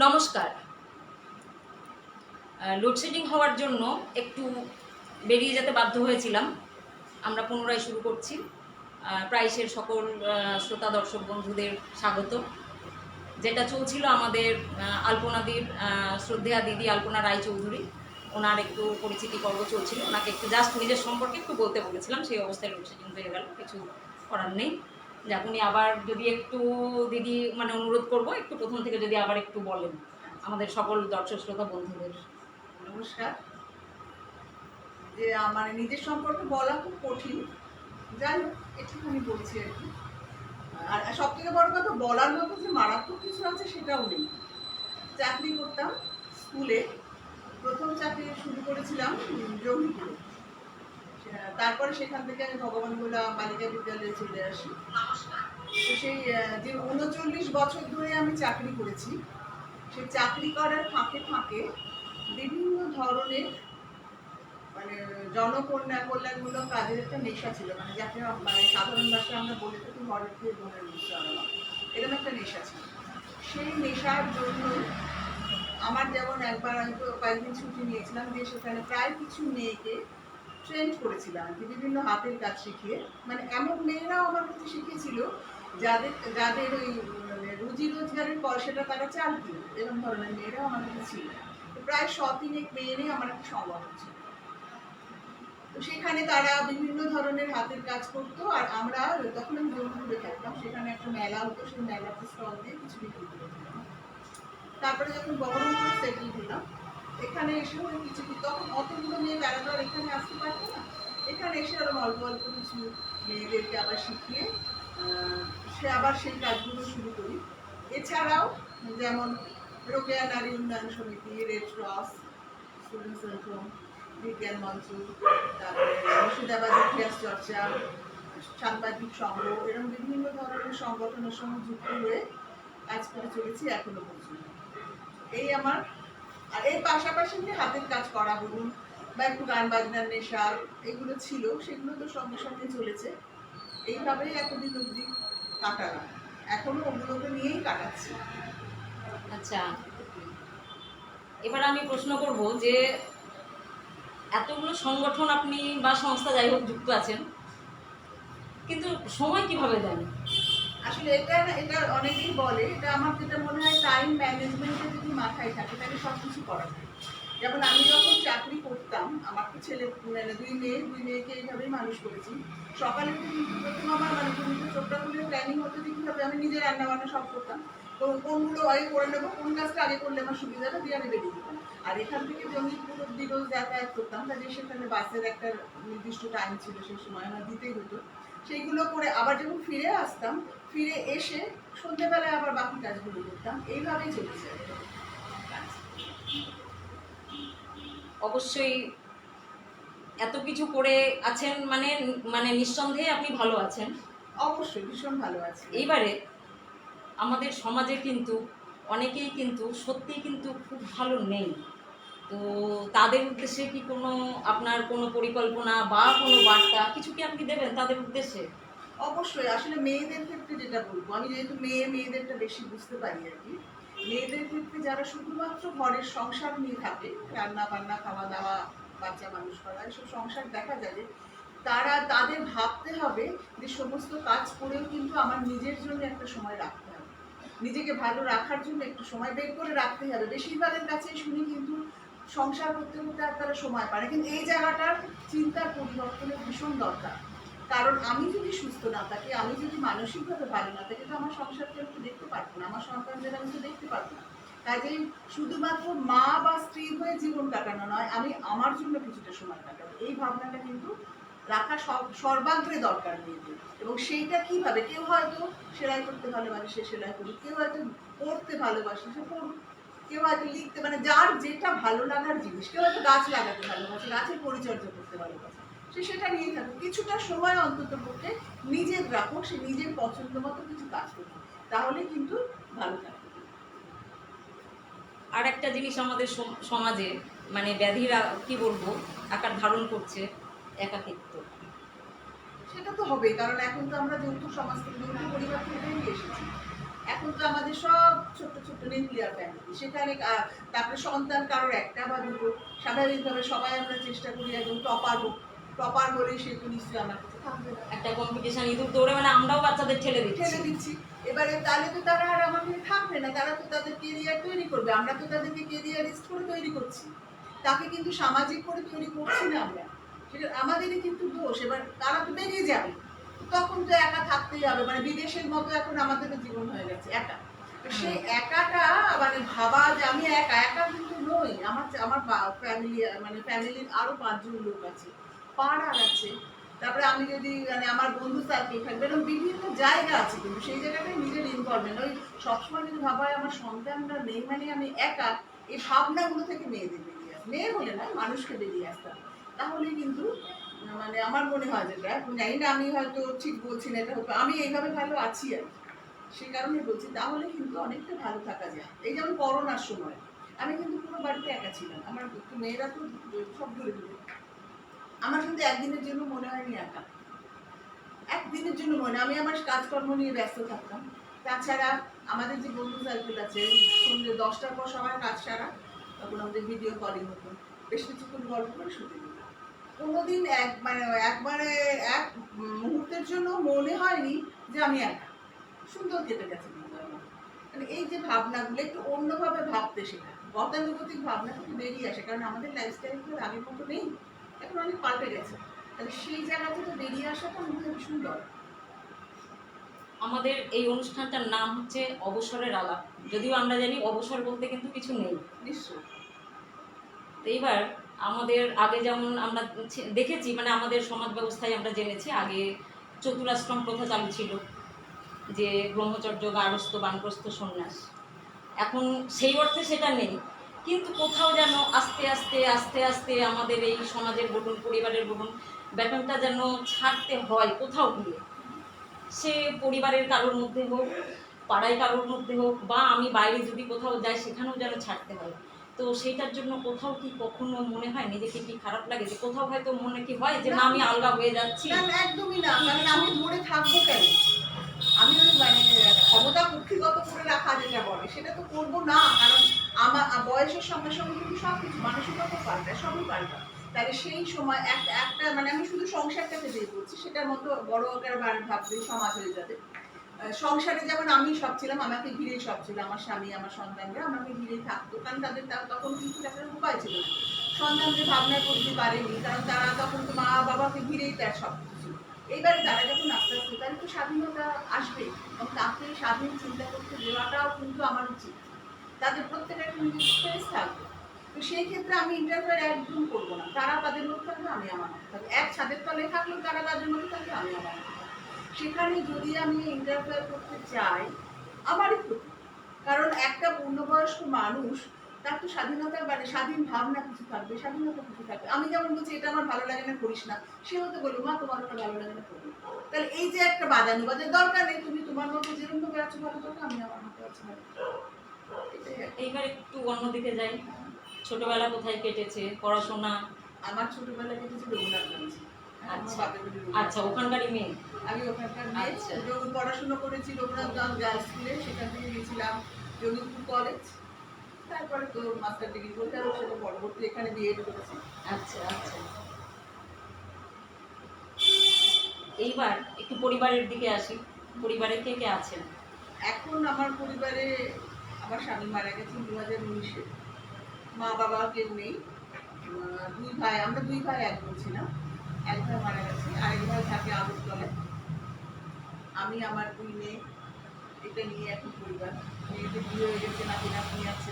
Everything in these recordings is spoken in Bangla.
নমস্কার। লোডশেডিং হওয়ার জন্য একটু বেরিয়ে যেতে বাধ্য হয়েছিলাম। আমরা পুনরায় শুরু করছি। প্রাইসের সকল শ্রোতা দর্শক বন্ধুদের স্বাগত। যেটা চলছিল আমাদের আলপনাদির শ্রদ্ধেয়া দিদি আলপনা রায়চৌধুরী, ওনার একটু পরিচিতি পর্ব চলছিল। ওনাকে একটু জাস্ট নিজের সম্পর্কে একটু বলতে বলেছিলাম, সেই অবস্থায় লোডশেডিং হয়ে গেল, কিছু করার নেই। যাক, উনি আবার যদি একটু দিদি অনুরোধ করব একটু প্রথম থেকে যদি আবার একটু বলেন আমাদের সকল দর্শক শ্রোতা বন্ধুদের। নমস্কার। যে আমার নিজের সম্পর্কে বলা খুব কঠিন, যাই হোক একটুখানি বলছি আর কি। আর সব থেকে বড় কথা, বলার মতো যে মারাত্মক কিছু আছে সেটাও নেই। চাকরি করতাম স্কুলে, প্রথম চাকরি শুরু করেছিলাম জঙ্গিপুরে। তারপরে সেখান থেকে আমি ভগবানগোলা বালিকা বিদ্যালয়ে চলে আসি। তো সেই যে ৩৯ বছর ধরে আমি চাকরি করেছি, সেই চাকরি করার ফাঁকে ফাঁকে বিভিন্ন ধরনের জনকল্যাণমূলক কাজের একটা নেশা ছিল, যাকে সাধারণ ভাষায় আমরা বলে থাকি ঘরের থেকে বোনের নেশা, এরকম একটা নেশা ছিল। সেই নেশার জন্য আমার যেমন একবার আমি তো কয়েকদিন ছুটি নিয়েছিলাম, দিয়ে সেখানে প্রায় কিছু মেয়েকে ট্রেন্ড করেছিলাম আর কি, বিভিন্ন হাতের কাজ শিখিয়ে। এমন মেয়েরাও আমার কাছে শিখেছিল যাদের ওই রুজি রোজগারের পয়সাটা তারা চালতো, এরকম ধরনের মেয়েরাও আমার কাছে ছিল। প্রায় ১০০-৩ মেয়ে নিয়ে আমার একটা সংগঠন ছিল। তো সেখানে তারা বিভিন্ন ধরনের হাতের কাজ করতো, আর আমরা তখন আমি জঙ্গিপুরে থাকতাম, সেখানে একটা মেলা হতো, সেই মেলাতে স্টল দিয়ে কিছু বিক্রি করতাম। তারপরে যখন বহরমপুরে সেটেল হলাম, এখানে এসে কিছু, তখন অতগুলো মেয়ে বেড়াদার এখানে আসতে পারতো না। এখানে এসে আরো অল্প অল্প কিছু মেয়েদেরকে আবার শিখিয়ে সে আবার সেই কাজগুলো শুরু করি। এছাড়াও যেমন রোকেয়া নারী উন্নয়ন সমিতি, রেড ক্রস, স্টুডেন্ট সেন্ট্রাম, বিজ্ঞান মঞ্চ, তারপরে মুর্শিদাবাদ ইতিহাস চর্চা, সাংবাদিক সংঘ, এরকম বিভিন্ন ধরনের সংগঠনের সঙ্গে যুক্ত হয়ে কাজ করে চলেছি এখনো পর্যন্ত। এই আমার, আর এর পাশাপাশি যে হাতের কাজ করা বলুন বা একটু গান বাজনার নেশা এগুলো ছিল, সেগুলো তো সঙ্গে সঙ্গে চলেছে। এইভাবেই এতদিন অবধি কাটালাম, এখনো ওগুলোকে নিয়েই কাটাচ্ছি। আচ্ছা, এবার আমি প্রশ্ন করব যে এতগুলো সংগঠন আপনি বা সংস্থা যাই হোক যুক্ত আছেন, কিন্তু সময় কিভাবে দেন? আসলে এটা অনেকেই বলে, এটা আমার যেটা মনে হয় টাইম ম্যানেজমেন্টে যদি মাথায় থাকে তাহলে সব কিছু করা যায়। যেমন আমি যখন চাকরি করতাম, আমার তো ছেলে দুই মেয়েকে এইভাবেই মানুষ করেছি। সকালে প্রথম আমার ঘুমিতে চোখটা খুলে প্ল্যানিং হতো যে কীভাবে আমি নিজে রান্না বান্না সব করতাম, তো কোনগুলো আগে করে নেবো, কোন কাজটা আগে করলে আমার সুবিধা হবে, দিয়ে আমি বেরিয়ে যেতাম। আর এখান থেকে জঙ্গিপুর অব্দি রোজ যাতায়াত করতাম, কাজে সেখানে বাসের একটা নির্দিষ্ট টাইম ছিল, সেই সময় আমার দিতেই হতো। সেইগুলো করে আবার যখন ফিরে আসতাম, ফিরে এসে সন্ধ্যেবেলায় আবার বাকি কাজগুলো করতাম, এইভাবেই চলেছে। অবশ্যই এত কিছু করে আছেন, নিঃসন্দেহে আপনি ভালো আছেন। অবশ্যই ভীষণ ভালো আছে। এইবারে আমাদের সমাজে কিন্তু অনেকেই কিন্তু সত্যিই কিন্তু খুব ভালো নেই। তো তাদের উদ্দেশ্যে কি আপনার কোনো পরিকল্পনা বা কোনো বার্তা কিছু কি আপনি দেবেন তাদের উদ্দেশ্যে? অবশ্যই। আসলে মেয়েদের ক্ষেত্রে যেটা বলবো, আমি যেহেতু মেয়েদেরটা বেশি বুঝতে পারি আর কি, মেয়েদের ক্ষেত্রে যারা শুধুমাত্র ঘরের সংসার নিয়ে থাকে, রান্না বান্না, খাওয়া দাওয়া, বাচ্চা মানুষ করা, এসব সংসার দেখা যাবে, তাদের ভাবতে হবে যে সমস্ত কাজ করেও কিন্তু আমার নিজের জন্য একটা সময় রাখতে হবে, নিজেকে ভালো রাখার জন্য একটু সময় বের করে রাখতে হবে। বেশিরভাগের কাছেই শুনি কিন্তু সংসার করতে করতে আর তারা সময় পায় না, কিন্তু এই জায়গাটার চিন্তার পরিবর্তনের ভীষণ দরকার। কারণ আমি যদি সুস্থ না থাকি, আমি যদি মানসিকভাবে ভালো না থাকি, তো আমার সংসারকে আমি তো দেখতে পারবো না, আমার সন্তানদের আমি তো দেখতে পারবো না। কাজেই শুধুমাত্র মা বা স্ত্রী হয়ে জীবন কাটানো নয়, আমি আমার জন্য কিছুটা সময় কাটাবো, এই ভাবনাটা কিন্তু রাখা সর্বাগ্রে দরকার মেয়েদের। এবং সেইটা কিভাবে, কেউ হয়তো সেলাই করতে ভালোবাসে, সে সেলাই করুক, কেউ হয়তো পড়তে ভালোবাসে, সে পড়ুক, কেউ হয়তো লিখতে, যার যেটা ভালো লাগার জিনিস, কেউ হয়তো গাছ লাগাতে ভালোবাসে, গাছের পরিচর্যা করতে ভালোবাসে, সে সেটা নিয়ে থাকুক। কিছুটা সময় অন্তত পক্ষে নিজের রাখো, সে নিজের পছন্দ মতো কিছু কাজ করবে, তাহলে কিন্তু ভালো থাকবে। আর একটা জিনিস আমাদের সমাজে ব্যাধিরা কি বলবো আকার ধারণ করছে, একাকিত্ব। সেটা তো হবেই, কারণ এখন তো আমরা যৌথ সমাজ থেকে, যৌথ পরিবার থেকে বেরিয়ে এসেছি। এখন তো আমাদের সব ছোট্ট ছোট্ট নিউক্লিয়ার ফ্যামিলি, সেখানে তারপরে সন্তান কারোর একটা বা দুটো, স্বাভাবিকভাবে সবাই আমরা চেষ্টা করি একদম টপার হোক, টপার হলেই সে তো নিশ্চয়ই আমার কাছে থাকবে না, একটা কম্পিটিশন ইঁদুর দৌড়ে, মানে আমরাও বাচ্চাদের ঠেলে ঠেলে দিচ্ছি। দিচ্ছি। এবারে তাহলে তো তারা আর আমাদের থাকবে না, তারা তো তাদের কেরিয়ার তৈরি করবে, আমরা তো তাদেরকে কেরিয়ারিস্ট করে তৈরি করছি, তাকে কিন্তু সামাজিক করে তৈরি করছি না আমরা, সেটা আমাদেরই কিন্তু দোষ। এবার তারা তো বেরিয়ে যাবে, তখন তো একা থাকতেই হবে, মানে বিদেশের মতো এখন আমাদের জীবন হয়ে গেছে একা। তো সেই একাটা মানে ভাবা যে আমি একা, একা কিন্তু নই, আমার আমার ফ্যামিলি, মানে ফ্যামিলির আরো 5 জন লোক আছে, পাড়ার আছে, তারপরে আমি যদি মানে আমার বন্ধু সার্কেল থাকবে, এরকম বিভিন্ন জায়গা আছে, কিন্তু সেই জায়গাটায় নিজের ইনভলভমেন্ট, ওই সবসময় যদি ভাবা হয় আমার সন্তানরা নেই মানে আমি একা, এই ভাবনাগুলো থেকে মেয়েদের বেরিয়ে আসে, মেয়ে হলে না মানুষকে বেরিয়ে আসতাম, তাহলে কিন্তু মানে আমার মনে হয় যেটা, এখন জানি না আমি হয়তো ঠিক বলছি না, এটা হয়তো আমি এইভাবে ভালো আছি আর কি। সেই কারণে বলছি, তাহলে কিন্তু অনেকটা ভালো থাকা যায়। এই যেমন করোনার সময় আমি কিন্তু পুরো বাড়িতে একা ছিলাম, আমার মেয়েরা তো সব দূরে দূরে, আমার কিন্তু একদিনের জন্য মনে হয়নি একা, একদিনের জন্য মনে, আমি আমার কাজকর্ম নিয়ে ব্যস্ত থাকতাম। তাছাড়া আমাদের যে বন্ধু সার্কেল আছে, সন্ধ্যে 10টার পর সবার কাজ সারা, তখন আমাদের ভিডিও কলিং হতো, বেশ কিছুক্ষণ গল্প করে শুতে দিতাম। কোনোদিন একবারে এক মুহূর্তের জন্য মনে হয়নি যে আমি একা, সুন্দর কেটে গেছে কিন্তু আমার। মানে এই যে ভাবনাগুলো একটু অন্যভাবে ভাবতে শেখা, গতানুগতিক ভাবনা থেকে বেরিয়ে আসে, কারণ আমাদের লাইফস্টাইল তো আগের মতো নেই, এখন অনেক পাল্টে গেছে, তাহলে সেই জায়গা থেকে বেরিয়ে আসাটা মনে হয় সুন্দর। আমাদের এই অনুষ্ঠানটার নাম হচ্ছে অবসরের আলাপ, যদিও আমরা জানি অবসর বলতে কিন্তু কিছু নেই। নিশ্চয়ই। তো এইবার আমাদের আগে যেমন আমরা দেখেছি, মানে আমাদের সমাজ ব্যবস্থায় আমরা জেনেছি আগে চতুরাশ্রম প্রথা চালু ছিল, যে ব্রহ্মচর্য, গার্হস্থ্য, বানপ্রস্থ, সন্ন্যাস। এখন সেই অর্থে সেটা নেই, কিন্তু কোথাও যেন আস্তে আস্তে আস্তে আস্তে আমাদের এই সমাজের বলুন, পরিবারের বলুন, ব্যাপারটা যেন ছাড়তে হয় কোথাও গিয়ে। সে পরিবারের কারোর মধ্যে হোক, পাড়ায় কারোর মধ্যে হোক, বা আমি বাইরে যদি কোথাও যাই সেখানেও যেন ছাড়তে হয়। তো সেইটার জন্য কোথাও কি কখনো মনে হয় নিজেকে কি খারাপ লাগে, যে কোথাও হয়তো মনে কি হয় যে না আমি আলগা হয়ে যাচ্ছি? না, একদমই না, কারণ আমি ধরে থাকবো কেন, আমি ওই মানে ক্ষমতা কক্ষিগত করে রাখা যেটা বলে সেটা তো করবো না, কারণ আমার বয়সের সঙ্গে সঙ্গে কিন্তু সবকিছু মানসিকতা পাল্টায়, সবই পাল্টায়। তাহলে সেই সময় একটা একটা মানে আমি শুধু সংসারটাকে দিয়ে বলছি, সেটার মতো বড় আকার ভাবলে সমাজ হয়ে যাবে। সংসারে যেমন আমি সব ছিলাম, আমাকে ঘিরেই সব ছিল, আমার স্বামী, আমার সন্তানরা আমাকে ঘিরেই থাকতো, কারণ তাদের তখন কিন্তু একটা উপায় ছিল না, সন্তানদের ভাবনা করতে পারেনি, কারণ তারা তখন তো মা বাবাকে ঘিরেই তার সব কিছু ছিল। এইবারে তারা যখন আস্তে আস্তে, তার একটু স্বাধীনতা আসবে, এবং তাকে স্বাধীন চিন্তা করতে দেওয়াটাও কিন্তু আমার উচিত, তাদের প্রত্যেকের কিন্তু স্পেস থাকবে। তো সেই ক্ষেত্রে আমি ইন্টারফেয়ার একদম করবো না, তারা তাদের মধ্যে থাকবে, আমি আমার মধ্যে থাকবো, এক ছাদের তলে থাকলেও তারা তাদের মধ্যে থাকবে, আমি আমার মধ্যে থাকবো। সেখানে যদি আমি ইন্টারফেয়ার করতে চাই, আমারই ক্ষতি, কারণ একটা পূর্ণবয়স্ক মানুষ, তার তো স্বাধীনতা মানে স্বাধীন ভাবনা কিছু থাকবে, স্বাধীনতা কিছু থাকবে। আমি যেমন বলছি এটা আমার ভালো লাগে না, করিস না, সেও তো বলবো মা তোমার ওটা ভালো লাগে না, করবো। তাহলে এই যে একটা বাদানুবাদের দরকার নেই, তুমি তোমার মতো যেরকম ভাবে আছো ভালো থাকো, আমি আমার মতো আছি ভালো থাকো। এটাই আর কি। এইবার একটু অন্যদিকে যাই, ছোটবেলা কোথায় কেটেছে, পড়াশোনা? আমার ছোটবেলা কেটেছে রঘুনাথগঞ্জে। আচ্ছা। আমার বাপের বাড়ি আচ্ছা, রঘুনাথগঞ্জে। ওখানকারই মেয়ে? আমি ওখানকার মেয়ে, আচ্ছা। পড়াশোনা করেছি রঘুনাথগঞ্জ গার্লস স্কুলে, সেখান থেকে গেছিলাম যোগীপুর কলেজ, তারপরে তো মাস্টার ডিগ্রি করতে, আর সেটা পরবর্তী এখানে বিএড করেছি। আচ্ছা আচ্ছা। এইবার একটু পরিবারের দিকে আসি, পরিবারে কে কে আছেন? এখন আমার পরিবারে আমার স্বামী মারা গেছেন 2019-এ, মা বাবা কেউ নেই, দুই ভাই, আমরা দুই ভাই এক বোন ছিলাম, এক ভাই মারা গেছে, আরেক ভাই থাকে আগরতলায়, আমি আমার দুই মেয়ে, এটা নিয়ে এখন পরিবার, মেয়েদের বিয়ে হয়ে গেছে, নাতি নাতনি আছে,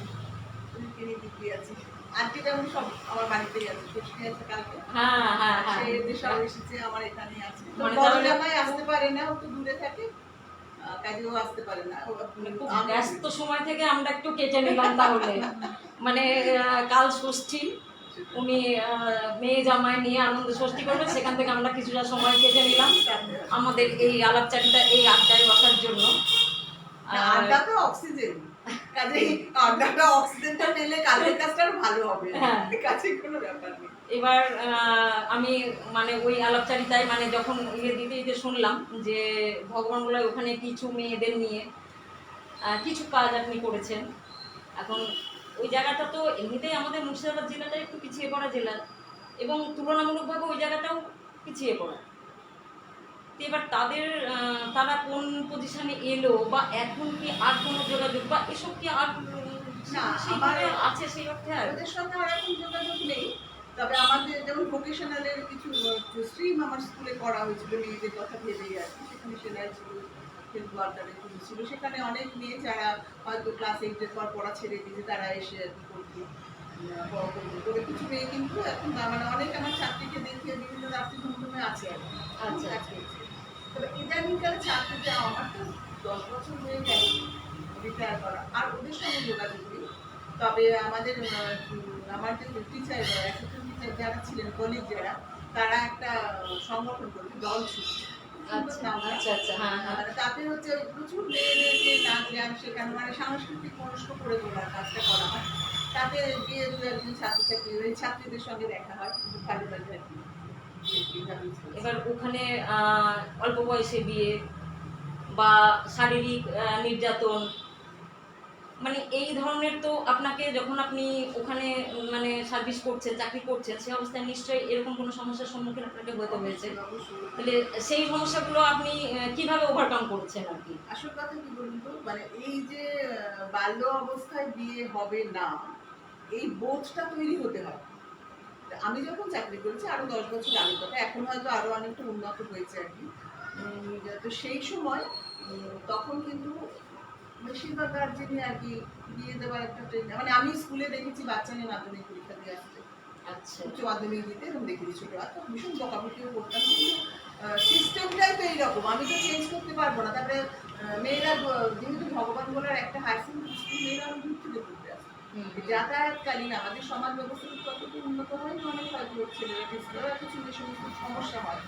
ওদেরকে নিয়ে দিব্যি আছি। আজকে যেমন সব আমার বাড়িতেই আছে, ষষ্ঠী আছে কালকে, হ্যাঁ হ্যাঁ হ্যাঁ। সে দেশাও এসেছে, আমার এখানেই আছে। তো মানে বড় তাহলে- জামাই আসতে পারে না, ও তো দূরে থাকে, কাজেও আসতে পারে না, মানে খুব ব্যস্ত সময় থেকে আমরা একটু কেটে নিলাম তাহলে। মানে কাল ষষ্ঠী, উনি মেয়ে জামাই নিয়ে আনন্দ ষষ্ঠী করবেন, সেখান থেকে আমরা কিছুটা সময় কেটে নিলাম আমাদের এই আলাপচারিতা, এই আড্ডায় বসার জন্য। আড্ডা তো অক্সিজেন, কাজেই আড্ডাটা অক্সিজেনটা পেলে কালকের কাজটা আরো ভালো হবে, হ্যাঁ। কাছে কোনো ব্যাপার নেই। এবার আমি মানে ওই আলাপচারিতায় মানে যখন দিতে দিতে শুনলাম যে ভগবান বলে ওখানে কিছু মেয়েদের নিয়ে কিছু কাজ আপনি করেছেন। এখন ওই জায়গাটা তো এমনিতেই আমাদের মুর্শিদাবাদ জেলাটা একটু পিছিয়ে পড়া জেলা, এবং তুলনামূলকভাবে ওই জায়গাটাও পিছিয়ে পড়া। তো এবার তাদের তারা কোন পজিশনে এলো, বা এখন কি আর কোনো যোগাযোগ বা এসব কি আর না, সেইভাবে আছে সেই অর্থে আর? ওদের সঙ্গে আর এখন যোগাযোগ নেই। তবে আমাদের যেমন ভোকেশনালের কিছু স্ট্রিম আমার স্কুলে করা হয়েছিল মেয়েদের কথা ভেবেই আর কি। সেখানে সেলাই ছিল, হেলথ ওয়ার্কারের কিছু ছিল। সেখানে অনেক মেয়ে যারা হয়তো ক্লাস 8-এর পর পড়া ছেড়ে দিয়েছে তারা এসে আর কি করতো, করে কিছু মেয়ে কিন্তু এখন মানে অনেক আমার ছাত্রীকে দেখিয়ে বিভিন্ন রাত্রি ধুমধুমে আছে আর কি। আচ্ছা। কাজ করছে। তবে ইদানিংকালে ছাত্রীদের আমার তো 10 বছর হয়ে গেল রিটায়ার করা, আর ওদের সঙ্গে যোগাযোগ নেই। তবে আমাদের আমার যে টিচার অ্যাসিস্ট্যান্ট টিচার যারা ছিলেন কলিগ যারা, তারা একটা সংগঠন করেছে দল ছুটি। আচ্ছা আচ্ছা, হ্যাঁ হ্যাঁ। তাতে হচ্ছে ওই প্রচুর মেয়েদেরকে নাচ গান শেখানো, মানে সাংস্কৃতিক মনস্ক করে তোলার কাজটা করা হয়। তাতে গিয়ে দু একজন ছাত্রছাত্রী ওই ছাত্রীদের সঙ্গে দেখা হয়, কিন্তু ভালো লাগে আর কি। এবার ওখানে অল্প বয়সে বিয়ে বা শারীরিক নির্যাতন, মানে এই ধরনের তো আপনাকে যখন আপনি ওখানে মানে সার্ভিস করছেন, চাকরি করছেন, সেই অবস্থায় নিশ্চয়ই এরকম কোনো সমস্যার সম্মুখীন আপনাকে হতে হয়েছে। তাহলে সেই সমস্যাগুলো আপনি কিভাবে ওভারকাম করছেন আর কি? আসল কথা কি বলুন তো, মানে এই যে বাল্য অবস্থায় বিয়ে হবে না, এই বোধটা তৈরি হতে হবে। আমি যখন চাকরি করেছি আরো 10 বছর আগের কথা, এখন হয়তো আরো অনেকটা উন্নত হয়েছে আর কি। তো সেই সময় তখন কিন্তু বেশিরভাগ গার্জেনই আর কি বিয়ে দেওয়ার একটা ট্রেন্ড, মানে আমি স্কুলে দেখেছি বাচ্চা নিয়ে মাধ্যমিক পরীক্ষা দিয়ে আসছে, আচ্ছা উচ্চ মাধ্যমিক দিতে, এবং দেখেছি ছোট বাচ্চা ভীষণ বকাবকিও করতাম, কিন্তু সিস্টেমটাই তো এইরকম, আমি তো চেঞ্জ করতে পারবো না। তারপরে মেয়েরা যেহেতু ভগবান বলার একটা হায়ার সেকেন্ডারি স্কুল, মেয়েরা আমি দূর থেকে পড়তে আসে যাতায়াতকালীন আমাদের সমাজ ব্যবস্থা ততটুকু উন্নত হয়নি, অনেক হয়তো ছেলেরা টেস্টরা কিছু যে সমস্ত সমস্যা হয়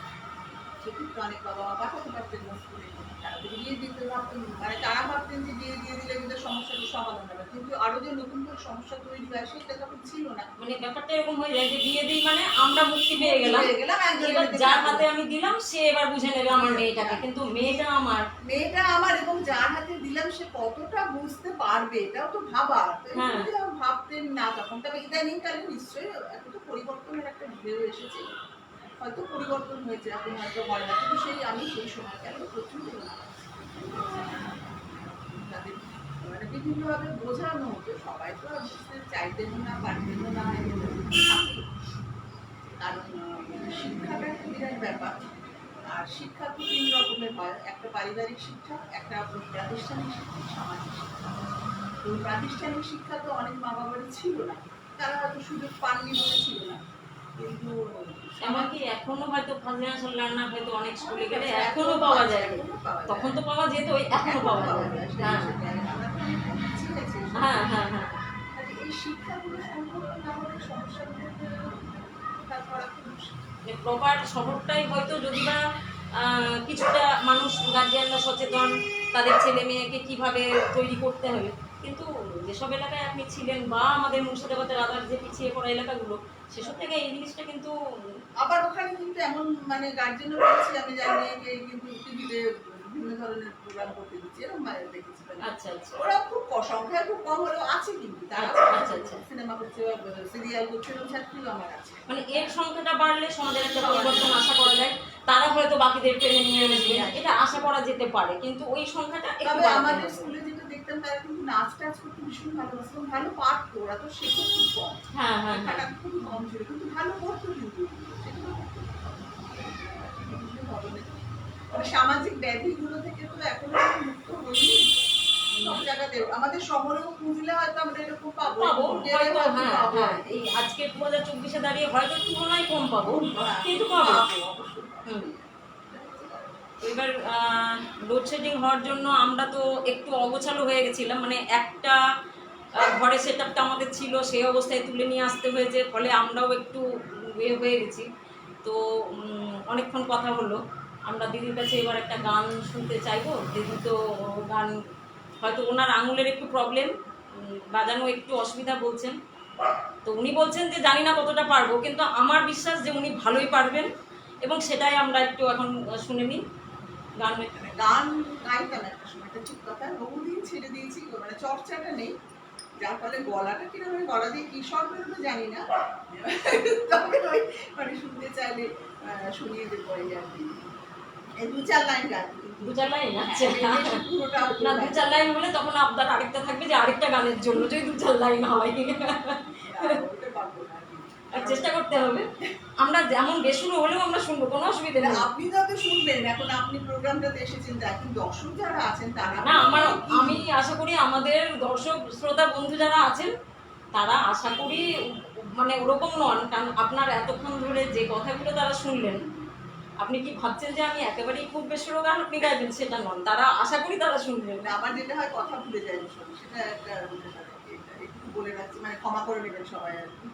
সেক্ষেত্রে অনেক বাবা মা পাঠাতে পারতেন না স্কুলে, তারা বিয়ে দিতে ভাবতেন, মানে তারা ভাবতেন যে বিয়ে দিয়ে দিলে কিন্তু সমস্যাটা সমাধান হবে, কিন্তু আরো যে নতুন করে সমস্যা তৈরি হয় সেটা তখন ছিল না। মানে ব্যাপারটা এরকম হয়ে যায় যে বিয়ে দিই মানে আমরা মুক্তি পেয়ে গেলাম, একজন এবার যার হাতে আমি দিলাম সে এবার বুঝে নেবে আমার মেয়েটাকে, কিন্তু মেয়েটা আমার এবং যার হাতে দিলাম সে কতটা বুঝতে পারবে এটাও তো ভাবার। হ্যাঁ। ভাবতেন না তখন। তবে ইদানিং কালে নিশ্চয়ই এতটা পরিবর্তনের একটা ঢেউ এসেছে, হয়তো পরিবর্তন হয়েছে, এখন হয়তো হয় না, কিন্তু আমি সেই সময় কেন প্রচুর তাদের মানে বিভিন্নভাবে বোঝানো হতো, সবাই তো আর বুঝতে চাইতেন না, পারতেন না, থাকে। কারণ শিক্ষাটা একটা বিরাট ব্যাপার, আর শিক্ষা তো 3 রকমের হয়, একটা পারিবারিক শিক্ষা, একটা প্রাতিষ্ঠানিক শিক্ষা, সামাজিক শিক্ষা। তো প্রাতিষ্ঠানিক শিক্ষা তো অনেক মা বাবারই ছিল না, তারা হয়তো সুযোগ পাননি বলে ছিল না, কিন্তু এমনকি এখনো হয়তো ফার্স্ট জেনারেশন লার্নার হয়তো অনেক স্কুলে গেলে এখনো পাওয়া যায়, তখন তো পাওয়া যেত, এখনো পাওয়া যায়। হ্যাঁ হ্যাঁ হ্যাঁ। এই শিক্ষাগুলো সংরক্ষণ না হলে সমস্যাগুলো প্রপার শহরটাই হয়তো যদি বা কিছুটা মানুষ গার্জিয়ানরা সচেতন, তাদের ছেলে মেয়েকে কিভাবে তৈরি করতে হবে, কিন্তু যেসব এলাকায় আপনি ছিলেন বা আমাদের মুর্শিদাবাদের আদার যে পিছিয়ে পড়া এলাকাগুলো, সেসব থেকে এই জিনিসটা কিন্তু আবার ওখানে কিন্তু এমন মানে গার্জেনও রয়েছে, আমি জানি যে কিন্তু টিভিতে বিভিন্ন ধরনের প্রোগ্রাম করতে দিচ্ছে, এরকম বাইরে দেখেছি। আচ্ছা আচ্ছা, ওরা খুব সংখ্যা খুব কম হলেও আছে, কিন্তু তারা আচ্ছা আচ্ছা সিনেমা করছে, সিরিয়াল করছে, এরকম ছাত্রীও আমার আছে। মানে এর সংখ্যাটা বাড়লে সমাজের একটা পরিবর্তন আশা করা যায়, তারা হয়তো বাকিদের টেনে নিয়ে আসবে, এটা আশা করা যেতে পারে, কিন্তু ওই সংখ্যাটা একটু তবে বাড়াতে আমাদের হবে। স্কুলে যেটা দেখতাম তারা কিন্তু নাচ টাচ করতে ভীষণ ভালোবাসতো, ভালো পারতো, ওরা তো শেখো খুব কম, হ্যাঁ হ্যাঁ হ্যাঁ, টাকা খুব কম ছিল, কিন্তু ভালো করতো, কিন্তু মানে সামাজিক ব্যাধিগুলো থেকে তো এখনো মুক্ত হয়নি সব জায়গাতে। আমাদের শহরেও খুঁজলে হয়তো আমরা এরকম পাবো, হয়তো হ্যাঁ হ্যাঁ, এই আজকে 2024-এ দাঁড়িয়ে হয়তো তুলনায় কম পাবো, কিন্তু পাবো। এবার লোডশেডিং হওয়ার জন্য আমরা তো একটু অগোছালো হয়ে গেছিলাম, মানে একটা ঘরে সেট আপটা আমাদের ছিল, সেই অবস্থায় তুলে নিয়ে আসতে হয়েছে, ফলে আমরাও একটু হয়ে গেছি। তো অনেকক্ষণ কথা হলো, আমরা দিদির কাছে এবার একটা গান শুনতে চাইবো। দিদি তো গান হয়তো ওনার আঙুলের একটু প্রবলেম, বাজানো একটু অসুবিধা বলছেন, তো উনি বলছেন যে জানি না কতটা পারবো, কিন্তু আমার বিশ্বাস যে উনি ভালোই পারবেন, এবং সেটাই আমরা একটু এখন শুনে নিই। গান গান গাইতাম একটা সময়, ঠিক কথা, বহুদিন ছেড়ে দিয়েছি, মানে চর্চাটা নেই, যার ফলে গলাটা কিরকম, গলা দিয়ে কি স্বর বেরোবে জানি না, তবে ওই মানে শুনতে চাইলে শুনিয়ে দেবো এই আর কি। এই 2-4 লাইন গান, 2-4 লাইন? আচ্ছা, পুরোটা না 2-4 লাইন হলে তখন আবদার আরেকটা থাকবে যে আরেকটা গানের জন্য যদি 2-4 লাইন হয়। ওটা পারবো না আর কি। আর চেষ্টা করতে হবে, আমরা যেমন বেসুরো হলেও আমরা শুনবো, কোনো অসুবিধা নেই। আপনি তো শুনবেন, এখন আপনি প্রোগ্রামটাতে এসেছেন, এখন দর্শক যারা আছেন তারা না, আমি আশা করি আমাদের দর্শক শ্রোতা বন্ধু যারা আছেন তারা আশা করি মানে ওরকম নন, কারণ আপনার এতক্ষণ ধরে যে কথাগুলো তারা শুনলেন, আপনি কি ভাবছেন যে আমি একেবারেই খুব বেসুরো গান আপনি গাইবেন, সেটা নন, তারা আশা করি তারা শুনবেন। মানে আমার যেটা হয় কথা ভুলে যায় ভীষণ, সেটা একটা একটু বলে রাখছি, মানে ক্ষমা করে নেবেন সবাই আর কি।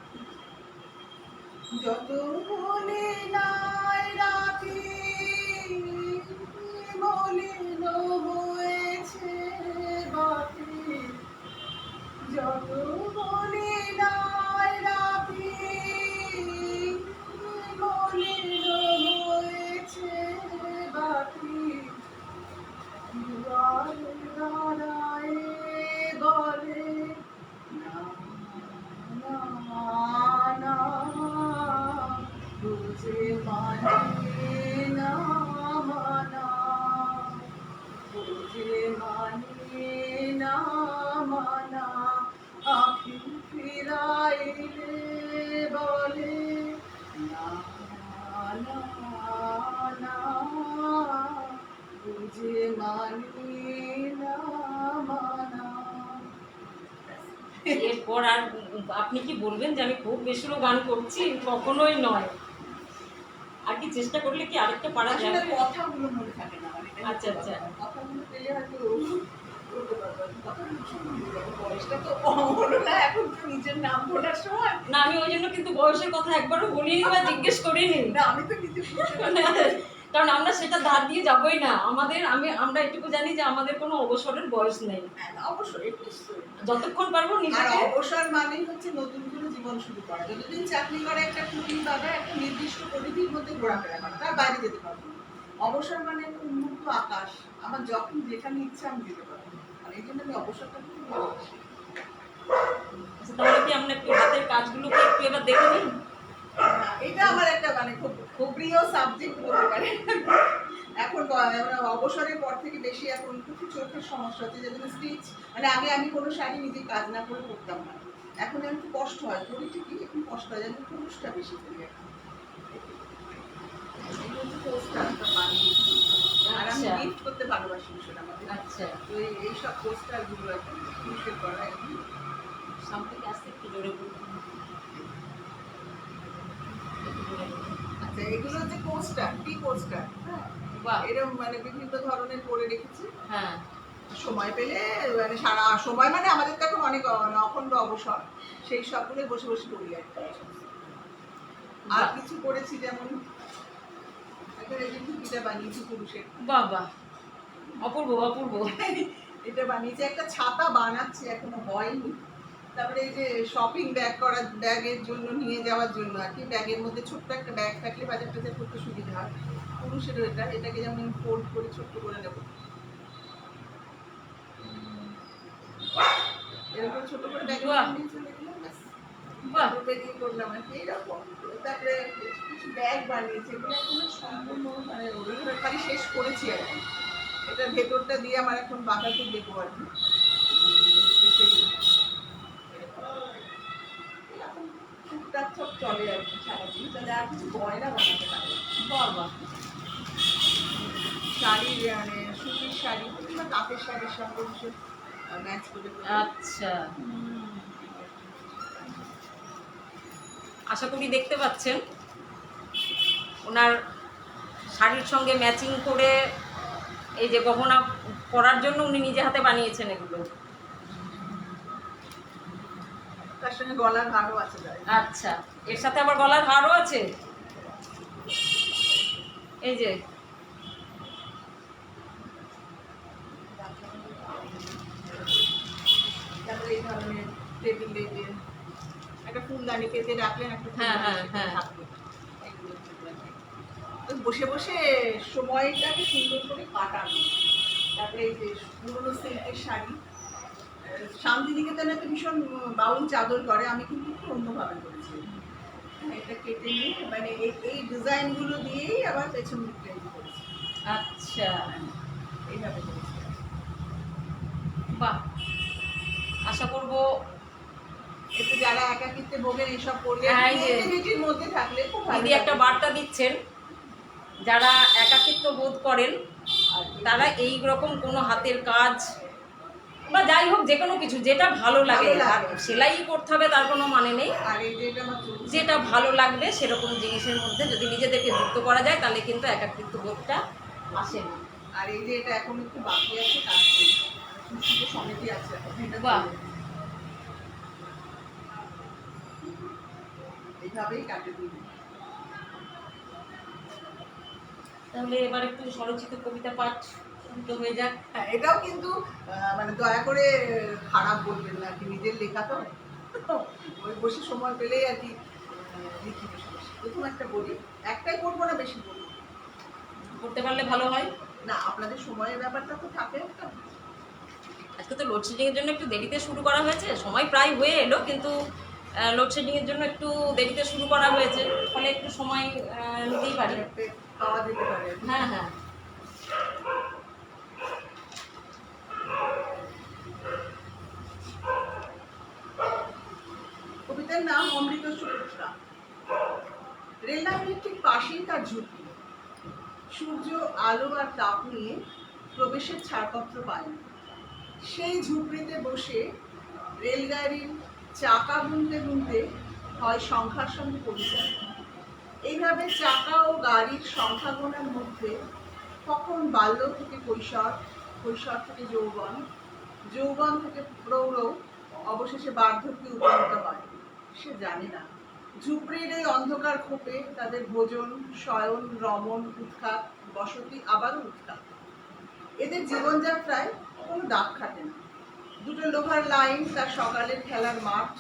যত বলে নাই রাখি মলিন হয়েছে বাকি, যত বলে নাই রাখি মলিন হয়েছে বাকি, দুয়ারে দাঁড়ায় বলে না না না, বুঝে মানে না মানা, বুঝে মানে না মানা, আঁখি ফিরাইলে বলে না না না, বুঝে মানে না মানা। এরপর আর আপনি কি বলবেন যে আমি খুব বেসুরো গান করছি? কখনোই নয়। আর কি চেষ্টা করলে কি আরেকটা পারা আসলে যাবে? কথাগুলো মনে থাকে না, মানে এটা আচ্ছা, আচ্ছা। কথাগুলো পেলে হয়তো করতে পারবো। কথাগুলো সব ভুলে যাবো। বয়সটা তো হলো না, এখন তো নিজের নাম বলার সময়। না, আমি ওই জন্য কিন্তু বয়সের কথা একবারও বলিনি বা জিজ্ঞেস করিনি। না, আমি তো নিজে বুঝতে পারছি। কারণ আমরা সেটা ধার দিয়ে যাবোই না। আমরা এটুকু জানি যে আমাদের কোনো অবসরের বয়স নেই। হ্যাঁ, অবশ্যই নিশ্চয়ই। যতক্ষণ পারবো আর নিজেকে। অবসর মানেই হচ্ছে নতুন করে জীবন শুরু করা। যতদিন চাকরি করে একটা কুলি বাঁধা, একটা নির্দিষ্ট পরিধির মধ্যে ঘোরাফেরা করা, তার বাইরে যেতে পারবো না। অবসর মানে একটা উন্মুক্ত আকাশ, আমার যখন যেখানে ইচ্ছা আমি যেতে পারবো। আর এই জন্য আমি অবসরটা খুব ভালোবাসি। আচ্ছা, তাহলে কি আমরা একটু হাতের কাজগুলোকে একটু এবার দেখে নিই? এটা আমার একটা মানে খুব খুব প্রিয় সাবজেক্ট বলতে পারে। এখন অবসরের পর থেকে বেশি এখন খুব চোখের সমস্যা হচ্ছে, যেমন স্টিচ, মানে আগে আমি কোনো শাড়ি নিজে কাজ না করে করতাম না, এখন আমি খুব কষ্ট হয়, করি ঠিকই এখন কষ্ট হয়, যেন পুরুষটা বেশি করি এখন। এগুলো হচ্ছে পোস্টার বানিয়েছি, আর আমি আচ্ছা। গিফট করতে ভালোবাসি ভীষণ আমাদের। আচ্ছা, তো এইসব পোস্টারগুলো এখন পুরুষের করা এখন। সামনে আসতে একটু জোরে বলুন। আচ্ছা, এগুলো হচ্ছে পোস্টার, টি পোস্টার, হ্যাঁ, বাহ। এরকম মানে বিভিন্ন ধরনের করে রেখেছি। হ্যাঁ। সময় পেলে মানে সারা সময়, মানে আমাদের তো এখন অনেক অখণ্ড অবসর, সেই সবগুলো বসে বসে করি আর কি। আর বাহ। কিছু করেছি, যেমন একটা এই যে টুপিটা বানিয়েছি পুরুষের, বাহ বাহ, অপূর্ব অপূর্ব। এটা বানিয়েছি, একটা ছাতা বানাচ্ছি, এখনো হয়নি। তারপরে এই যে শপিং ব্যাগের জন্য নিয়ে যাওয়ার জন্য আর কি, ব্যাগের মধ্যে ছোট্ট একটা ব্যাগ থাকলে বাজার টাজার করতে সুবিধা হয়। পুরুষেরও এটাকে যেমন ফোল্ড করে ছোট্ট করে নেবো, এরকম ছোট করে ব্যাগ নিয়ে চলে গেলাম, ব্যাস। বাহ। বেরিয়ে করলাম আর কি, এরকম। তারপরে কিছু ব্যাগ বানিয়েছি, এগুলো এখনো সম্পূর্ণ মানে ওগুলো খালি শেষ করেছি আর কি। এটার ভেতরটা দিয়ে আমার এখন বাঁকাতে দেবো আর কি। এরকম টুকটাক সব চলে আর কি সারাদিন, তাহলে আর কিছু গয়না বানাতে পারে। বাহ বাহ। শাড়ি, মানে সুতির শাড়ি কিংবা তাঁতের শাড়ির সঙ্গে ভীষণ ম্যাচ করে করে। আচ্ছা, আশা করি দেখতে পাচ্ছেন ওনার শাড়ির সঙ্গে ম্যাচিং করে এই যে গহনা পরার জন্য উনি নিজে হাতে বানিয়েছেন এগুলো। তার সঙ্গে গলার হারও আছে তাই। আচ্ছা, এর সাথে আবার গলার হারও আছে। এই যে তারপরে এই ধরনের টেবিলে যে একটা ফুলদানি পেতে রাখলেন, একটা হ্যাঁ, ফুলদানি হ্যাঁ, হ্যাঁ। থাকবে। এগুলো ফুলদানি। তো বসে বসে সময়টাকে সুন্দর করে কাটানো, তারপরে এই যে পুরোনো সিল্কের শাড়ি, শান্তিনিকেতনে তো ভীষণ বাউল চাদর করে, আমি কিন্তু একটু অন্যভাবে করেছি। হ্যাঁ, এটা কেটে নিয়ে মানে এই ডিজাইনগুলো দিয়েই আবার পেছন দিকটা করেছি। আচ্ছা, এইভাবে করেছি। বাহ, আশা করব একটু যারা একাকিত্বে ভোগেন এইসব করলে, হ্যাঁ, এই যে ক্রিয়েটিভিটির মধ্যে থাকলে খুব ভালো দিদি একটা লাগে। বার্তা দিচ্ছেন, যারা একাকিত্ব বোধ করেন আর তারা এই রকম কোনো হাতের কাজ বা যাই হোক যে কোনো কিছু যেটা ভালো লাগে, ভালো আর লাগে। সেলাই করতে হবে তার কোনো মানে নেই, আর এই যে এটা আমার চলছে। যেটা ভালো লাগবে সেরকম জিনিসের মধ্যে যদি নিজেদেরকে যুক্ত করা যায় তাহলে কিন্তু একাকিত্ব বোধটা আসে না। আর এই যে এটা এখন একটু বাকি আছে কাজ করি, সুস্থ সমিতি আছে এখন, এটা বাহ। করবো। এইভাবেই কাটে দিই। তাহলে এবার একটু স্বরচিত কবিতা পাঠ শুরু হয়ে যাক। হ্যাঁ, এটাও কিন্তু মানে দয়া করে খারাপ বলবেন না, কি নিজের লেখা তো ওই বসে সময় পেলেই আর কি লিখি বসে বসে। প্রথম একটা বলি, একটাই করবো না, বেশি বলবো করতে পারলে ভালো হয়। না, আপনাদের সময়ের ব্যাপারটা তো থাকে একটা। আজকে তো লোডশেডিংয়ের জন্য একটু দেরিতে শুরু করা হয়েছে, সময় প্রায় হয়ে এলো কিন্তু লোডশেডিংয়ের জন্য একটু দেরিতে শুরু করা হয়েছে, ফলে একটু সময় নিতেই পারি। একটা পাওয়া যেতে পারে আর কি। হ্যাঁ হ্যাঁ, কবিতার নাম অমৃত সুচিত্রা। রেল লাইনের ঠিক পাশেই তার ঝুঁকি, সূর্য আলো আর তাপ নিয়ে প্রবেশের ছাড়পত্র পায় না। সেই ঝুপড়িতে বসে রেলগাড়ির চাকা গুনতে গুনতে হয় সংখ্যার সঙ্গে পরিচয়। এইভাবে চাকা ও গাড়ির সংখ্যা গোনার মধ্যে কখন বাল্য থেকে কৈশোর, কৈশোর থেকে যৌবন, যৌবন থেকে প্রৌঢ়, অবশেষে বার্ধক্যে উপনীত হয় সে জানে না। ঝুপড়ির এই অন্ধকার খোপে তাদের ভোজন, শয়ন, রমণ, উৎখাত, বসতি, আবারও উৎখাত। এদের জীবনযাত্রায় কোনো দাগ খাটে না। দুটো লোহার লাইন তার সকালের খেলার মাঠ,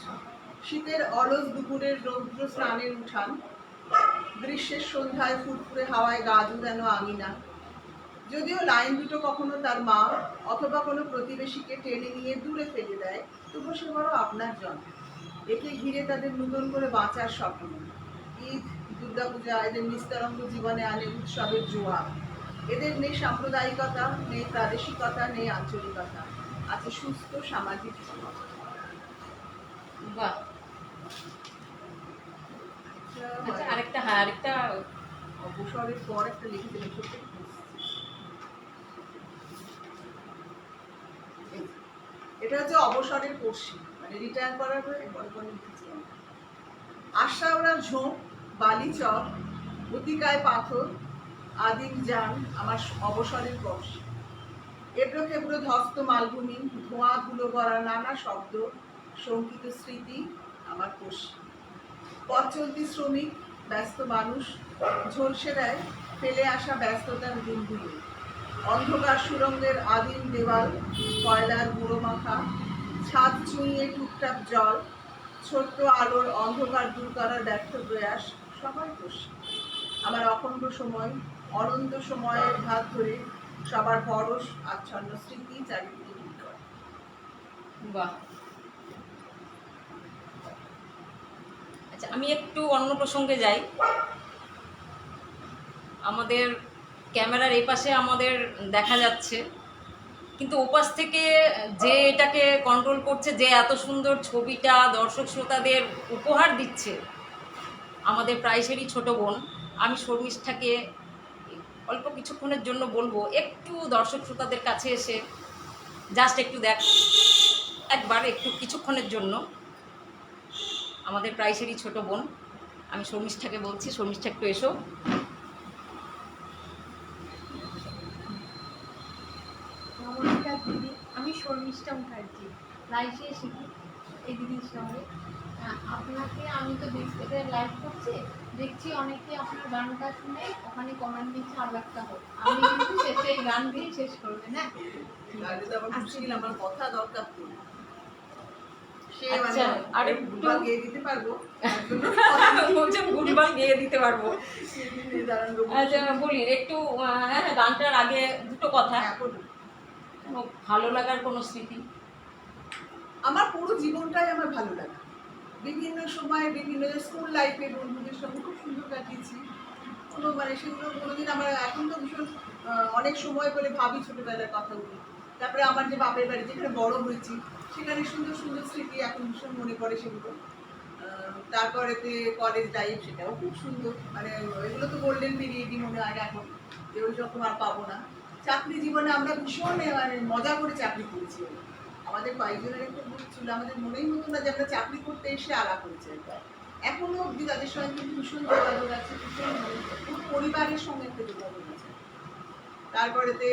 শীতের অলস দুপুরের রৌদ্র স্নানের উঠান, গ্রীষ্মের সন্ধ্যায় ফুরফুরে হাওয়ায় গা জুড়ানো আঙিনা। যদিও লাইন দুটো কখনো তার মা অথবা কোনো প্রতিবেশীকে টেনে নিয়ে দূরে ফেলে দেয়, তবু সে বড় আপনার জন্ম। একে ঘিরে তাদের নতুন করে বাঁচার স্বপ্ন। ঈদ, দুর্গাপূজা এদের নিস্তরঙ্গ জীবনে আনে উৎসবের জোয়ার। এদের নেই সাম্প্রদায়িকতা, নেই প্রাদেশিকতা, নেই আঞ্চলিকতা, আছে সুস্থ সামাজিক জীবন। বাহ। আচ্ছা, আরেকটা অবসরের পর একটা লিখেছিলাম ছোট্ট। এটা হচ্ছে অবসরের পড়শি, মানে রিটায়ার করার পরে পরে পরে লিখেছিলাম। আশরাওড়ার ঝোঁক, বালিচক, অতিকায় পাথর, আদিম যান আমার অবসরের পড়শি। এবড়ো খেবড়ো ধস্ত মালভূমি, ধোঁয়া ধুলো ভরা নানা শব্দ, শঙ্কিত স্মৃতি আমার পড়শি। পথ চলতি শ্রমিক, ব্যস্ত মানুষ, ঝলসে দেয় ফেলে আসা ব্যস্ততার দিনগুলো। অন্ধকার সুরঙ্গের আদিম দেওয়াল, কয়লার গুঁড়ো মাখা, ছাদ চুঁইয়ে টুকটাক জল, ছোট্ট আলোর অন্ধকার দূর করার ব্যর্থ প্রয়াস, সবাই দোষী। আমার অখণ্ড সময়, অনন্ত সময়ের হাত ধরে সবার পরশ আচ্ছন্ন স্মৃতি চারিদিকে ভিড় করে। বাহ। আচ্ছা, আমি একটু অন্য প্রসঙ্গে যাই। আমাদের ক্যামেরার এই পাশে আমাদের দেখা যাচ্ছে, কিন্তু ওপাশ থেকে যে এটাকে কন্ট্রোল করছে, যে এত সুন্দর ছবিটা দর্শক শ্রোতাদের উপহার দিচ্ছে, আমাদের প্রাইসেরই ছোট বোন। আমি শর্মিষ্ঠাকে অল্প কিছুক্ষণের জন্য বলবো একটু দর্শক শ্রোতাদের কাছে এসে জাস্ট একটু দেখ, একবার একটু কিছুক্ষণের জন্য। আমাদের প্রাইসেরই ছোট বোন, আমি শর্মিষ্ঠাকে বলছি, শর্মিষ্ঠা একটু এসো। নমস্কার দিদি, আমি শর্মিষ্ঠা মুখার্জি, লাইভে শিখি এই দিদির সঙ্গে। আপনাকে আমি তো দেখতে লাইভ করছি, দেখছি অনেকে আপনার গানটা শুনে ওখানে কমেন্ট দিচ্ছে আরো একটা হোক। আমি কিন্তু শেষে এই গান দিয়ে শেষ করবেন, হ্যাঁ? আমার মুশকিল, আমার কথা দরকার তো। সে আচ্ছা, আর মানে একটু ভুলভাল গেয়ে দিতে পারবো, তার জন্য বলছে ভুলভাল গেয়ে দিতে পারবো। নির্ধারণ করবো। আচ্ছা বলি একটু, হ্যাঁ, গানটার আগে দুটো কথা। হ্যাঁ, বলুন। কোনো ভালো লাগার কোনো স্মৃতি? আমার পুরো জীবনটাই আমার ভালো লাগে। বিভিন্ন সময় বিভিন্ন স্কুল লাইফে বন্ধুদের সঙ্গে খুব সুন্দর কাটিয়েছি। কোনো মানে সেগুলো কোনোদিন আমার এখন তো ভীষণ অনেক সময় বলে ভাবি ছোটবেলার কথাগুলো। তারপরে আমার যে বাপের বাড়ি যেখানে বড় হয়েছি সেখানে সুন্দর সুন্দর স্মৃতি এখন ভীষণ মনে পড়ে সেগুলো। তারপরেতে কলেজ লাইফ সেটাও খুব সুন্দর, মানে এগুলো তো গোল্ডেন পিরিয়ডই মনে হয় এখন, যে ওই রকম আর পাবো না। চাকরি জীবনে আমরা ভীষণ মানে মজা করে চাকরি করেছি। আমাদের কয়েকজনের একটা গ্রুপ ছিল, আমাদের মনেই হতো না যে আমরা চাকরি করতে এসে আলাপ হয়েছে একবার। এখনো অব্দি তাদের সঙ্গে কিন্তু ভীষণ যোগাযোগ আছে, ভীষণ পুরো পরিবারের সঙ্গে একটা যোগাযোগ আছে। তারপরেতে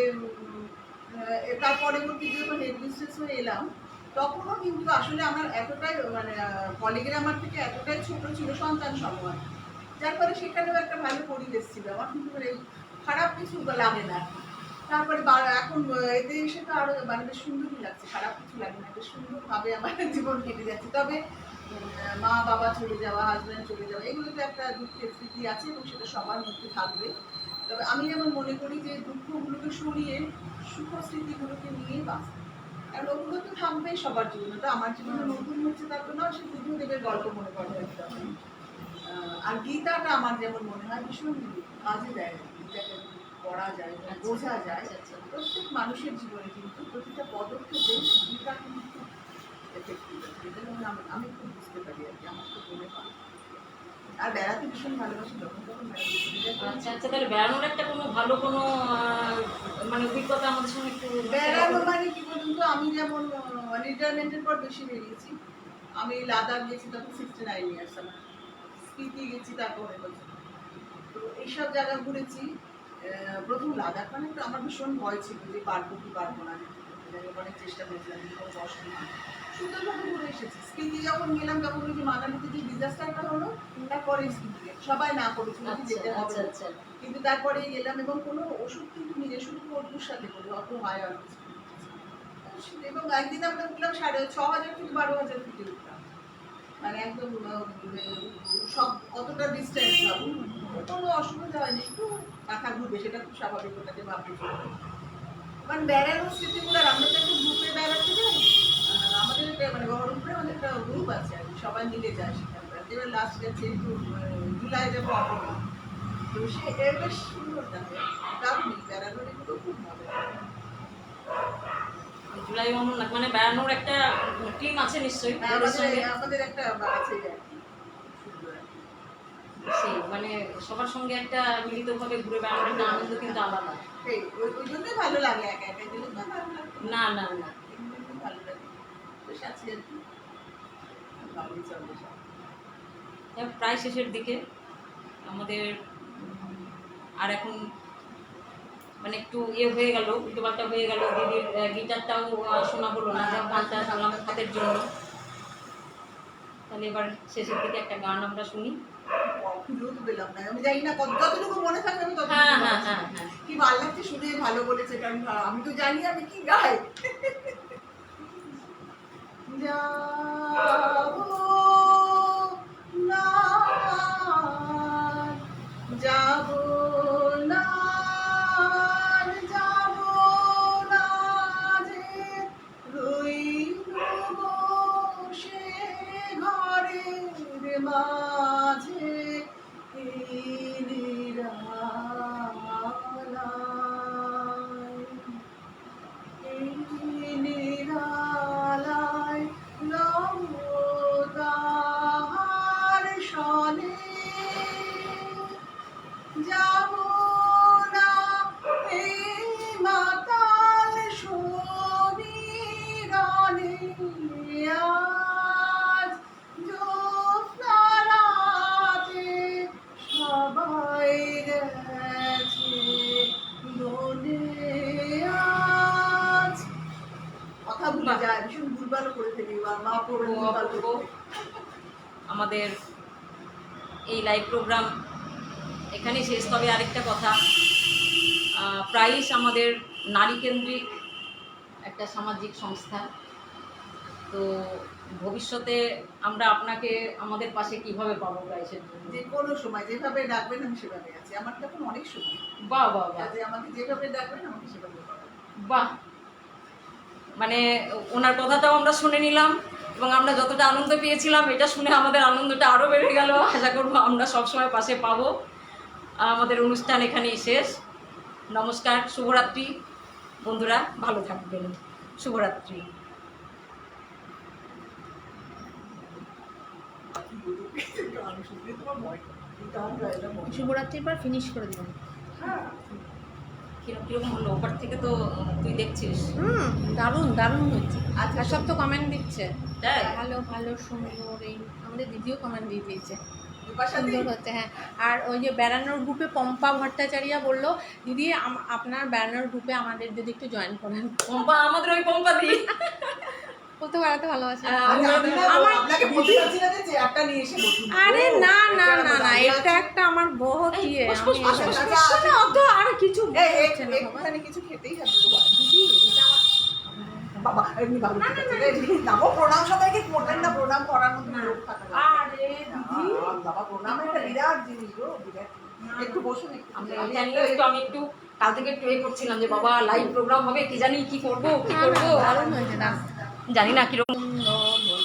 তার পরবর্তী যখন হেডমিস্ট্রেস হয়ে এলাম তখনও কিন্তু আসলে আমার এতটাই মানে কলিগেরা আমার থেকে এতটাই ছোট ছিল সন্তান সময়, যার ফলে সেখানেও একটা ভালো পরিবেশ ছিল। আমার কিন্তু মানে খারাপ কিছু লাগে না। তারপরে এখন এতে এসে তো আরো মানে বেশ সুন্দরই লাগছে, খারাপ কিছু লাগে না, বেশ সুন্দরভাবে আমার জীবন কেটে যাচ্ছে। তবে মা বাবা চলে যাওয়া, হাজব্যান্ড চলে যাওয়া, এগুলো তো একটা দুঃখের স্মৃতি আছে এবং সেটা সবার মধ্যে থাকবে। তবে আমি যেমন মনে করি যে দুঃখগুলোকে সরিয়ে সুখ স্মৃতিগুলোকে নিয়ে বাঁচতে, কারণ ওগুলো তো থাকবেই সবার জীবনে। তো আমার জীবনে নতুন হচ্ছে তার তো না, সে বুদ্ধদেবের গল্প মনে পড়ে একদম। আর গীতাটা আমার যেমন মনে হয় ভীষণ কাজে দেয়, গীতাটা পড়া যায়, বোঝা যায়। প্রত্যেক মানুষের জীবনে কিন্তু প্রতিটা পদক্ষেপে গীতা কিন্তু খুব এফেক্টিভ, যেটা আমি খুব বুঝতে পারি আর কি, আমার তো মনে হয়। আর বেড়াতে ভীষণ ভালোবাসি, যখন তখন আচ্ছা আচ্ছা, তাহলে বেড়ানোর একটা কোনো ভালো কোনো মানে অভিজ্ঞতা আমাদের সঙ্গে একটু বেড়ানো মানে কি বলুন তো, আমি যেমন রিটায়ারমেন্টের পর বেশি বেরিয়েছি। আমি লাদাখ গেছি তখন 69 ইয়ার্স আমার, স্পিতি গেছি তারপরে বছর। তো এইসব জায়গা ঘুরেছি। প্রথম লাদাখ মানে তো আমার ভীষণ ভয় ছিল যে পারবো কি পারবো না, অনেক চেষ্টা করেছিলাম কিন্তু কোনো কষ্ট না, সুন্দরভাবে ঘুরে এসেছি। স্পিতি যখন গেলাম তখন ওই যে মানালিতে যে ডিজাস্টারটা হলো তারপরে স্পিতি সবাই না করেছিল যে যেতে হবে, কিন্তু তারপরে গেলাম এবং কোনো ওষুধ কিন্তু নিজে শুধু ওষুধের সাথে করি, অত হাই আর এবং একদিন আমরা উঠলাম 6,500 থেকে 12,000 ফিটে উঠলাম, মানে একদম সব অতটা ডিস্টেন্স ভাবুন, কোনো অসুবিধা হয়নি, একটু মাথা ঘুরবে সেটা খুব স্বাভাবিক, ওটাকে ভাবতে চলবে। মানে বেড়ানোর স্মৃতিগুলো, আমরা তো একটা গ্রুপে বেড়াতে যাই, আমাদের একটা মানে বহরমপুরে আমাদের একটা গ্রুপ আছে আর কি, সবাই মিলে যায় সেখানকার। এবার লাস্ট গেছে একটু জুলাই যাবো অপনা, তো সে বেশ সুন্দর থাকে, দারুণ বেড়ানোর এগুলো খুব ভালো। জুলাই মানে বেড়ানোর একটা টিম আছে নিশ্চয়ই আমাদের একটা আছে সেই মানে সবার সঙ্গে একটা মিলিতভাবে ঘুরে বেড়ানোর একটা আনন্দ কিন্তু আলাদা। ওই জন্যই ভালো লাগে, একা একা গেলে তো ভালো লাগে না না না, ভালো লাগে, বেশ আছে আর কি, ভালোই চলে সব। প্রায় শেষের দিকে আমাদের আর এখন মানে একটু ইয়ে হয়ে গেল, উল্টোপাল্টা হয়ে গেল, দিদির গিটারটাও শোনা হলো না, যা গানটা শুনলাম হাতের জন্য। তাহলে এবার শেষের দিকে একটা গান আমরা শুনি। আমি জানি না যতটুকু মনে থাকবে আমি কি ভালো লাগছে শুনে, ভালো বলেছে, কারণ আমি তো জানি আমি কি গাই। যাবো না যাবো না যে রইল বসে ঘরের মাঝে এই নিরালায় রব তাহার সনে যাব না এই মাতাল সমীরণে, আজ জ্যোৎস্না রাতে সবাই গেছে মনে আজ। কথা ভুলে যায়, ভীষণ ভুলভাল করে ফেলি, মা পড়ে ভুলভাল করবো। আমাদের এই লাইভ প্রোগ্রাম এখানেই শেষ। তবে আরেকটা কথা, প্রাইস আমাদের নারীকেন্দ্রিক একটা সামাজিক সংস্থা, তো ভবিষ্যতে আমরা আপনাকে আমাদের পাশে কিভাবে পাবো প্রাইসের জন্য? যে কোনো সময় যেভাবে ডাকবেন আমি সেভাবে আছি, আমার তখন অনেক সময়। বাহ বাহ বাহ, আমাকে যেভাবে ডাকবেন আমাকে সেভাবে পাবেন। বাহ, মানে ওনার কথাটাও আমরা শুনে নিলাম এবং আমরা যতটা আনন্দ পেয়েছিলাম এটা শুনে আমাদের আনন্দটা আরও বেড়ে গেল। আশা করবো আমরা সবসময় পাশে পাবো। আমাদের অনুষ্ঠান এখানেই শেষ। নমস্কার, শুভরাত্রি বন্ধুরা, ভালো থাকবেন। শুভরাত্রি। গান শুনলে তোমার ভয় গান গাইলে মনে হয়। শুভরাত্রির পর ফিনিশ করে দেবেন। হ্যাঁ কিরকম হলো ওপার থেকে তো তুই দেখছিস? দারুণ দারুণ হচ্ছে। আচ্ছা, আর সব তো কমেন্ট দিচ্ছে তাই? ভালো ভালো সুন্দর। এই আমাদের দিদিও কমেন্ট দিয়ে দিয়েছে বিপাশা দি, সুন্দর হচ্ছে। হ্যাঁ, আর ওই যে বেড়ানোর গ্রুপে পম্পা ভট্টাচার্য বললো, দিদি আপনার বেড়ানোর গ্রুপে আমাদের যদি একটু জয়েন করেন। পম্পা, আমাদের ওই পম্পা দি। ও তো বেড়াতে ভালোবাসে। আচ্ছা, আমি না আমার- আপনাকে বলতে চাচ্ছি না যে চেয়ারটা নিয়ে এসে বসুন। আরে না না একটা না না, দাঁড়িয়ে এটা আছে। একটা আমার বহুত এই, ইয়ে। বস, বস, বস, বস, বস। শোনো, অত আর কিছু হচ্ছে না বাবা। এখানে কিছু খেতেই হবে বাবা। দিদি এটা আমার বাবা এমনি ভালো ঠিক আছে রে। না গো, প্রণাম সবাইকে করবেন না, প্রণাম করার মতো লোক থাকে না। আরে দিদি বাবা প্রণাম একটা বিরাট জিনিস গো, বিরাট। একটু বসুন একটু। আমি একটু কাল থেকে একটু এ করছিলাম যে বাবা লাইভ প্রোগ্রাম হবে, কি জানি কি করবো কি করবো, দারুণ হয়েছে, দারুণ। জানি না কিরকম। সুন্দর হলো।